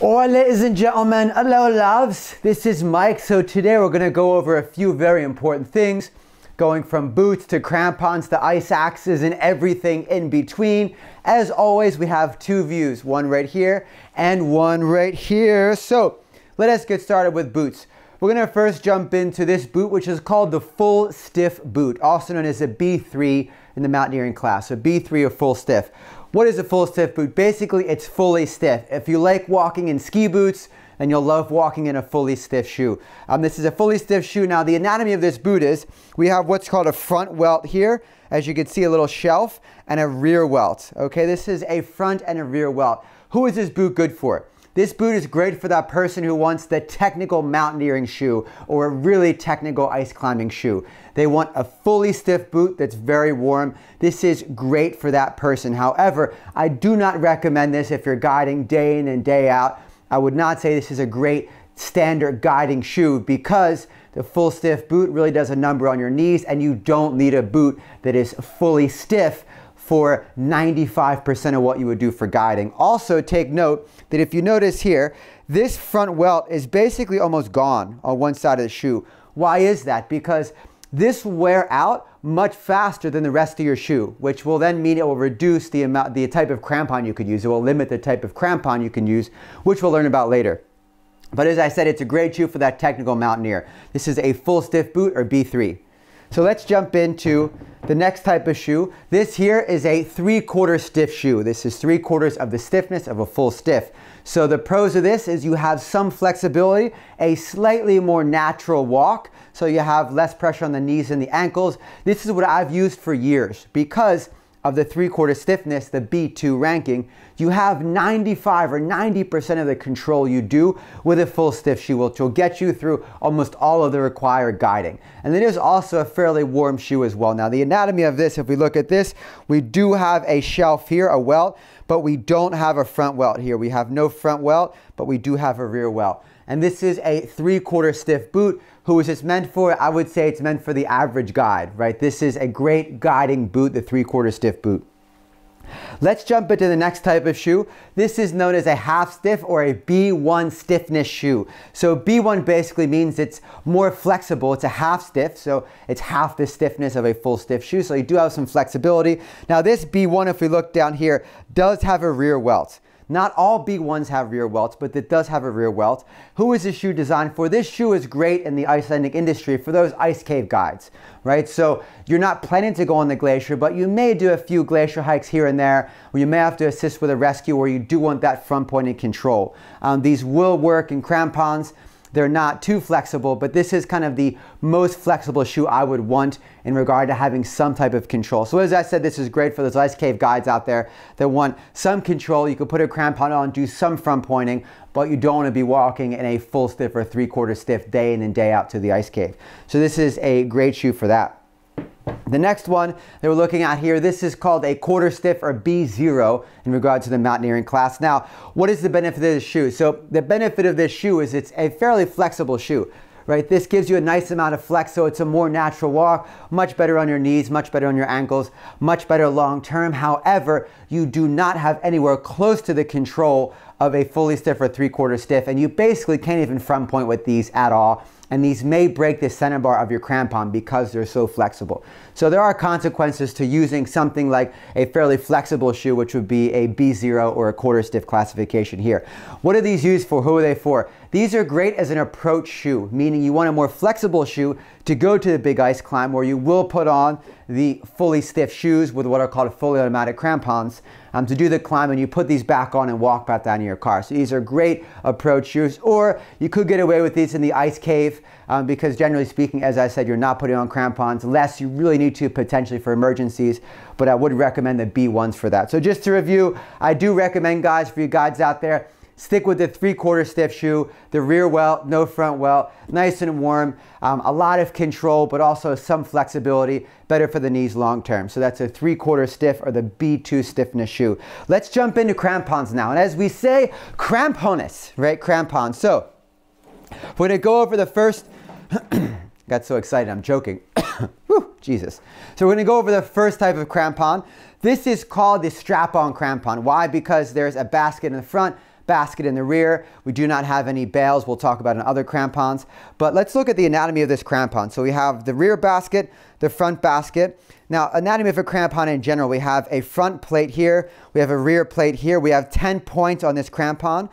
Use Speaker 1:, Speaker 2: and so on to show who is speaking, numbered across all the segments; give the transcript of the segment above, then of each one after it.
Speaker 1: Alright, ladies and gentlemen, hello loves, this is Mike. So today we're going to go over a few very important things, going from boots to crampons to ice axes and everything in between. As always, we have two views, one right here and one right here. So let us get started with boots. We're going to first jump into this boot, which is called the full stiff boot, also known as a B3 in the mountaineering class. So B3 or full stiff. What is a full stiff boot? Basically, it's fully stiff. If you like walking in ski boots, then you'll love walking in a fully stiff shoe. This is a fully stiff shoe. Now, the anatomy of this boot is we have what's called a front welt here. As you can see, a little shelf and a rear welt. Okay, this is a front and a rear welt. Who is this boot good for? This boot is great for that person who wants the technical mountaineering shoe or a really technical ice climbing shoe. They want a fully stiff boot that's very warm. This is great for that person. However, I do not recommend this if you're guiding day in and day out. I would not say this is a great standard guiding shoe because the full stiff boot really does a number on your knees, and you don't need a boot that is fully stiff for 95% of what you would do for guiding. Also, take note that if you notice here, this front welt is basically almost gone on one side of the shoe. Why is that? Because this will wear out much faster than the rest of your shoe, which will then mean it will reduce the type of crampon you could use. It will limit the type of crampon you can use, which we'll learn about later. But as I said, it's a great shoe for that technical mountaineer. This is a full stiff boot or B3. So let's jump into the next type of shoe. This here is a 3/4 stiff shoe. This is 3/4 of the stiffness of a full stiff. So the pros of this is you have some flexibility, a slightly more natural walk, so you have less pressure on the knees and the ankles. This is what I've used for years. Because of the 3/4 stiffness, the B2 ranking, you have 95 or 90% of the control you do with a full stiff shoe, which will get you through almost all of the required guiding. And it is also a fairly warm shoe as well. Now, the anatomy of this, if we look at this, we do have a shelf here, a welt, but we don't have a front welt here. We have no front welt, but we do have a rear welt. And this is a 3/4 stiff boot. Who is this meant for? I would say it's meant for the average guide, right? This is a great guiding boot, the 3/4 stiff boot. Let's jump into the next type of shoe. This is known as a half stiff or a B1 stiffness shoe. So B1 basically means it's more flexible. It's a half stiff, so it's half the stiffness of a full stiff shoe. So you do have some flexibility. Now this B1, if we look down here, does have a rear welt. Not all B1s have rear welts, but it does have a rear welt. Who is this shoe designed for? This shoe is great in the Icelandic industry for those ice cave guides, right? So you're not planning to go on the glacier, but you may do a few glacier hikes here and there, or you may have to assist with a rescue where you do want that front pointing control. These will work in crampons. They're not too flexible, but this is kind of the most flexible shoe I would want in regard to having some type of control. So as I said, this is great for those ice cave guides out there that want some control. You could put a crampon on, do some front pointing, but you don't want to be walking in a full stiff or 3/4 stiff day in and day out to the ice cave. So this is a great shoe for that. The next one that we're looking at here, this is called a 1/4 stiff or B0 in regard to the mountaineering class. Now, what is the benefit of this shoe? So the benefit of this shoe is it's a fairly flexible shoe, right? This gives you a nice amount of flex, so it's a more natural walk, much better on your knees, much better on your ankles, much better long term. However, you do not have anywhere close to the control of a fully stiff or 3/4 stiff, and you basically can't even front point with these at all. And these may break the center bar of your crampon because they're so flexible. So there are consequences to using something like a fairly flexible shoe, which would be a B0 or a 1/4 stiff classification here. What are these used for? Who are they for? These are great as an approach shoe, meaning you want a more flexible shoe to go to the big ice climb where you will put on the fully stiff shoes with what are called fully automatic crampons to do the climb, and you put these back on and walk back down to your car. So these are great approach shoes, or you could get away with these in the ice cave because generally speaking, as I said, you're not putting on crampons unless you really need to potentially for emergencies, but I would recommend the B1s for that. So just to review, I do recommend, guys, for you guides out there, stick with the 3/4 stiff shoe, the rear welt, no front welt, nice and warm, a lot of control, but also some flexibility, better for the knees long term. So that's a 3/4 stiff or the B2 stiffness shoe. Let's jump into crampons now. And as we say, crampones, right? Crampons. So we're gonna go over the first, got so excited, I'm joking. Whew, Jesus. So we're gonna go over the first type of crampon. This is called the strap-on crampon. Why? Because there's a basket in the front, basket in the rear. We do not have any bails. We'll talk about in other crampons. But let's look at the anatomy of this crampon. So we have the rear basket, the front basket. Now, anatomy of a crampon in general, we have a front plate here. We have a rear plate here. We have 10 points on this crampon.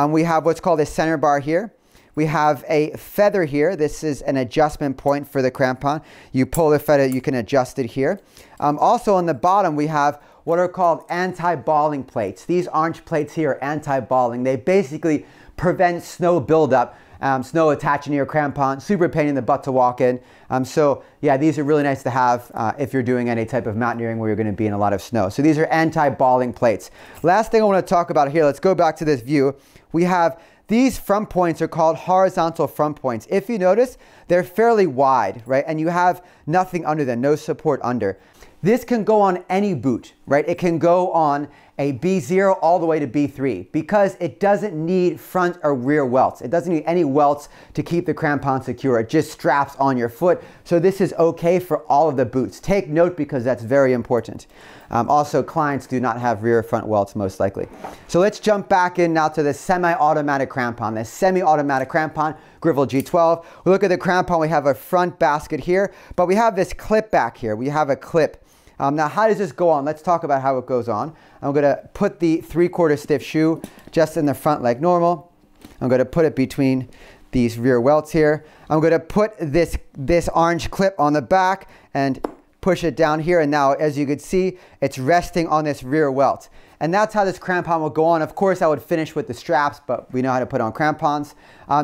Speaker 1: We have what's called a center bar here. We have a feather here. This is an adjustment point for the crampon. You pull the feather, you can adjust it here. Also on the bottom, we have what are called anti-balling plates. These orange plates here are anti-balling. They basically prevent snow buildup, snow attaching to your crampon, super pain in the butt to walk in. So yeah, these are really nice to have if you're doing any type of mountaineering where you're going to be in a lot of snow. So these are anti-balling plates. Last thing I want to talk about here, let's go back to this view. We have these front points are called horizontal front points. If you notice, they're fairly wide, right? And you have nothing under them, no support under. This can go on any boot, right? It can go on a B0 all the way to B3 because it doesn't need front or rear welts. It doesn't need any welts to keep the crampon secure. It just straps on your foot. So this is okay for all of the boots. Take note because that's very important. Also, clients do not have rear or front welts most likely. So let's jump back in now to the semi-automatic crampon. The semi-automatic crampon, Grivel G12. We look at the crampon, we have a front basket here, but we have this clip back here. We have a clip. Now, how does this go on? Let's talk about how it goes on. I'm going to put the 3/4 stiff shoe just in the front like normal. I'm going to put it between these rear welts here. I'm going to put this orange clip on the back and push it down here. And now, as you can see, it's resting on this rear welt. And that's how this crampon will go on. Of course, I would finish with the straps, but we know how to put on crampons.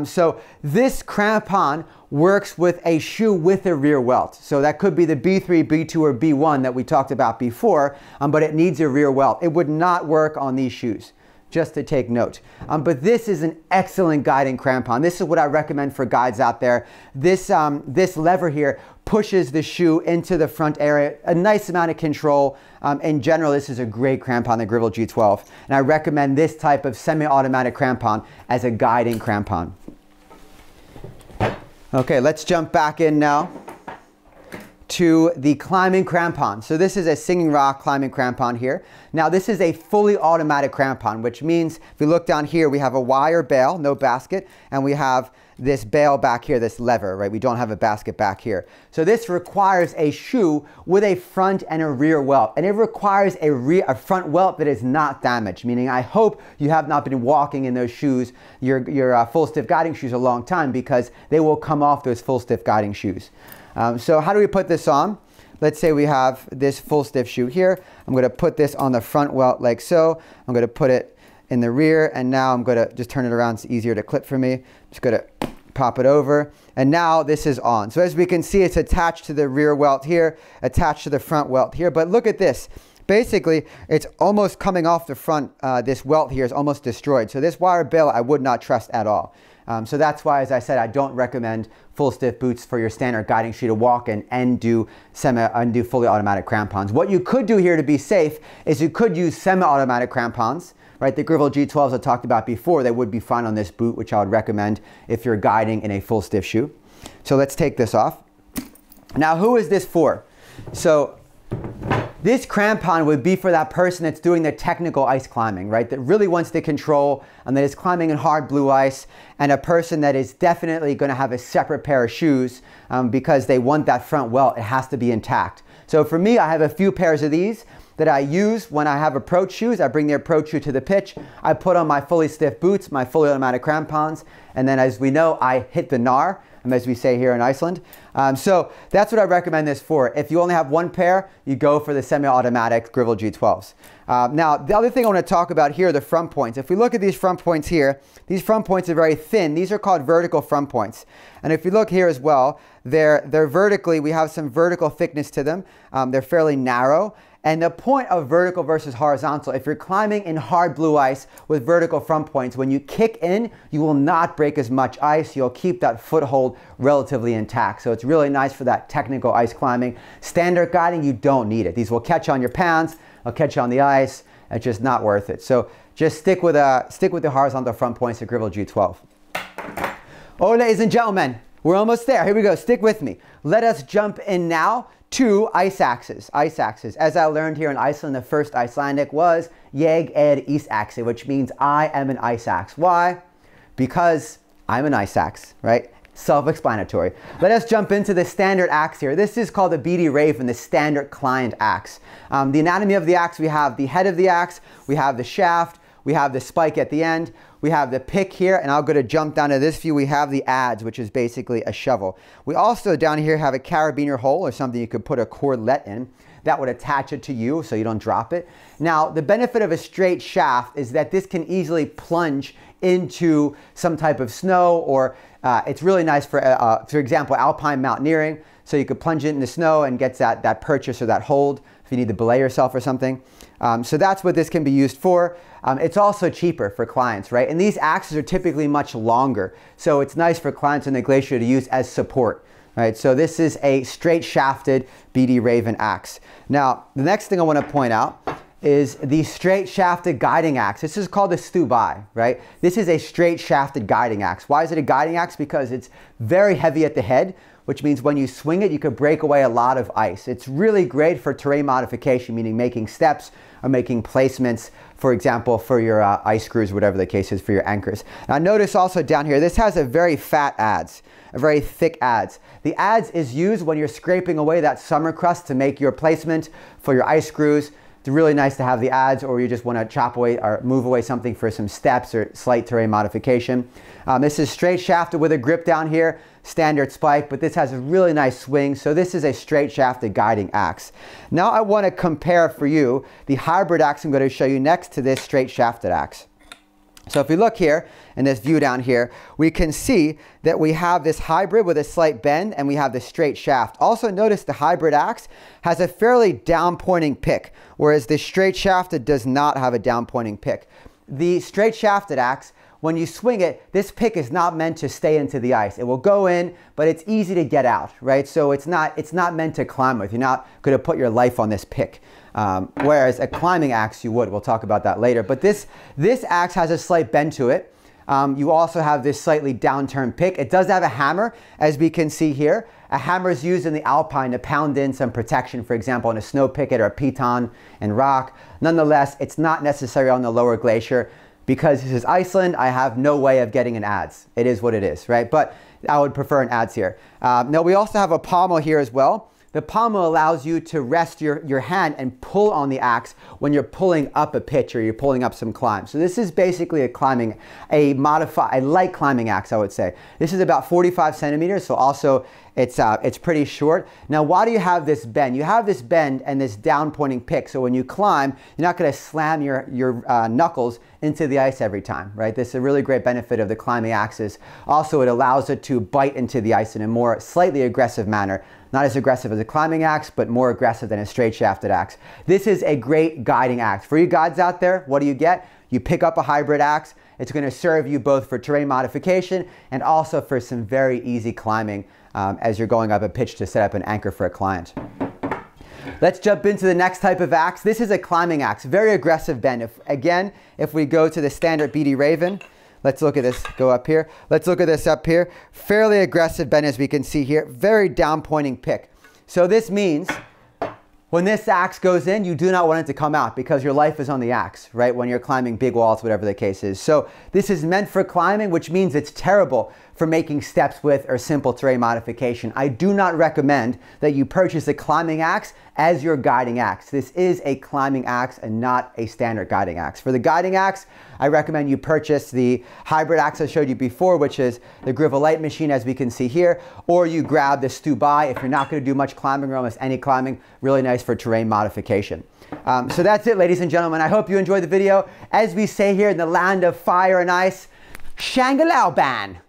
Speaker 1: So this crampon works with a shoe with a rear welt. So that could be the B3, B2, or B1 that we talked about before, but it needs a rear welt. It would not work on these shoes, just to take note. But this is an excellent guiding crampon. This is what I recommend for guides out there. This lever here pushes the shoe into the front area, a nice amount of control. In general, this is a great crampon, the Grivel G12. And I recommend this type of semi-automatic crampon as a guiding crampon. Okay, let's jump back in now to the climbing crampon. So this is a Singing Rock climbing crampon here. Now this is a fully automatic crampon, which means if you look down here, we have a wire bail, no basket, and we have this bail back here, this lever, right? We don't have a basket back here. So this requires a shoe with a front and a rear welt, and it requires a front welt that is not damaged, meaning I hope you have not been walking in those shoes, your full stiff guiding shoes a long time, because they will come off those full stiff guiding shoes. So how do we put this on? Let's say we have this full stiff shoe here. I'm going to put this on the front welt like so. I'm going to put it in the rear, and now I'm going to just turn it around. It's easier to clip for me. Just going to pop it over, and now this is on. So as we can see, it's attached to the rear welt here, attached to the front welt here. But look at this. Basically, it's almost coming off the front. This welt here is almost destroyed. So this wire bail I would not trust at all. So that's why, as I said, I don't recommend full stiff boots for your standard guiding shoe to walk in and do fully automatic crampons. What you could do here to be safe is you could use semi-automatic crampons, right? The Grivel G12s I talked about before, they would be fine on this boot, which I would recommend if you're guiding in a full stiff shoe. So let's take this off. Now, who is this for? So this crampon would be for that person that's doing the technical ice climbing, right? That really wants to control and that is climbing in hard blue ice, and a person that is definitely going to have a separate pair of shoes because they want that front welt. It has to be intact. So for me, I have a few pairs of these that I use when I have approach shoes. I bring the approach shoe to the pitch. I put on my fully stiff boots, my fully automatic crampons, and then as we know, I hit the gnar, as we say here in Iceland. So that's what I recommend this for. If you only have one pair, you go for the semi-automatic Grivel G12s. Now, the other thing I want to talk about here are the front points. If we look at these front points here, these front points are very thin. These are called vertical front points. And if you look here as well, they're vertically, we have some vertical thickness to them. They're fairly narrow. And the point of vertical versus horizontal, if you're climbing in hard blue ice with vertical front points, when you kick in, you will not break as much ice. You'll keep that foothold relatively intact. So it's really nice for that technical ice climbing. Standard guiding, you don't need it. These will catch on your pants, they'll catch on the ice. It's just not worth it. So just stick with the horizontal front points of Grivel G12. Oh, ladies and gentlemen, we're almost there. Here we go. Stick with me. Let us jump in now to ice axes. Ice axes. As I learned here in Iceland, the first Icelandic was Jag Ice Axe, which means I am an ice axe. Why? Because I'm an ice axe, right? Self-explanatory. Let us jump into the standard axe here. This is called the BD Raven, the standard client axe. The anatomy of the axe, we have the head of the axe, we have the shaft, we have the spike at the end, we have the pick here, and I'm going to jump down to this view. We have the adze, which is basically a shovel. We also down here have a carabiner hole, or something you could put a cordlet in. That would attach it to you so you don't drop it. Now, the benefit of a straight shaft is that this can easily plunge into some type of snow, or it's really nice for example, alpine mountaineering. So you could plunge it in the snow and get that purchase or that hold if you need to belay yourself or something. So that's what this can be used for. It's also cheaper for clients, right? And these axes are typically much longer. So it's nice for clients in the glacier to use as support. Right, so this is a straight shafted BD Raven axe. Now, the next thing I want to point out is the straight shafted guiding axe. This is called the Stubai, right? This is a straight shafted guiding axe. Why is it a guiding axe? Because it's very heavy at the head, which means when you swing it, you can break away a lot of ice. It's really great for terrain modification, meaning making steps or making placements, for example, for your ice screws, whatever the case is, for your anchors. Now notice also down here, this has a very fat adze, a very thick adze. The adze is used when you're scraping away that summer crust to make your placement for your ice screws. It's really nice to have the adze, or you just want to chop away or move away something for some steps or slight terrain modification. This is straight shafted with a grip down here, standard spike, but this has a really nice swing. So this is a straight shafted guiding axe. Now I want to compare for you the hybrid axe I'm going to show you next to this straight shafted axe. So if we look here in this view down here, we can see that we have this hybrid with a slight bend, and we have the straight shaft. Also notice the hybrid axe has a fairly down pointing pick, whereas the straight shafted does not have a down pointing pick. The straight shafted axe, when you swing it, this pick is not meant to stay into the ice. It will go in, but it's easy to get out, right? So it's not meant to climb with. You're not going to put your life on this pick. Whereas a climbing axe you would. We'll talk about that later. But this axe has a slight bend to it. You also have this slightly downturned pick. It does have a hammer, as we can see here. A hammer is used in the alpine to pound in some protection, for example, on a snow picket or a piton and rock. Nonetheless, it's not necessary on the lower glacier. Because this is Iceland, I have no way of getting an adze. It is what it is, right? But I would prefer an adze here. Now we also have a pommel here as well. The pommel allows you to rest your hand and pull on the axe when you're pulling up a pitch or you're pulling up some climb. So this is basically a light climbing axe, I would say. This is about 45 centimeters, so also it's pretty short. Now, why do you have this bend? You have this bend and this down pointing pick, so when you climb, you're not going to slam your knuckles into the ice every time, right? This is a really great benefit of the climbing axes. Also, it allows it to bite into the ice in a more slightly aggressive manner. Not as aggressive as a climbing axe, but more aggressive than a straight shafted axe. This is a great guiding axe. For you guides out there, what do you get? You pick up a hybrid axe. It's going to serve you both for terrain modification and also for some very easy climbing as you're going up a pitch to set up an anchor for a client. Let's jump into the next type of axe. This is a climbing axe, very aggressive bend. If we go to the standard BD Raven, let's look at this, go up here. Let's look at this up here. Fairly aggressive bend, as we can see here. Very down pointing pick. So this means when this axe goes in, you do not want it to come out because your life is on the axe, right? When you're climbing big walls, whatever the case is. So this is meant for climbing, which means it's terrible for making steps with or simple terrain modification. I do not recommend that you purchase a climbing axe as your guiding axe. This is a climbing axe and not a standard guiding axe. For the guiding axe, I recommend you purchase the hybrid axe I showed you before, which is the Grivolite machine, as we can see here, or you grab the Stubai if you're not going to do much climbing or almost any climbing. Really nice for terrain modification. So that's it, ladies and gentlemen. I hope you enjoyed the video. As we say here in the land of fire and ice, Shangalao Ban.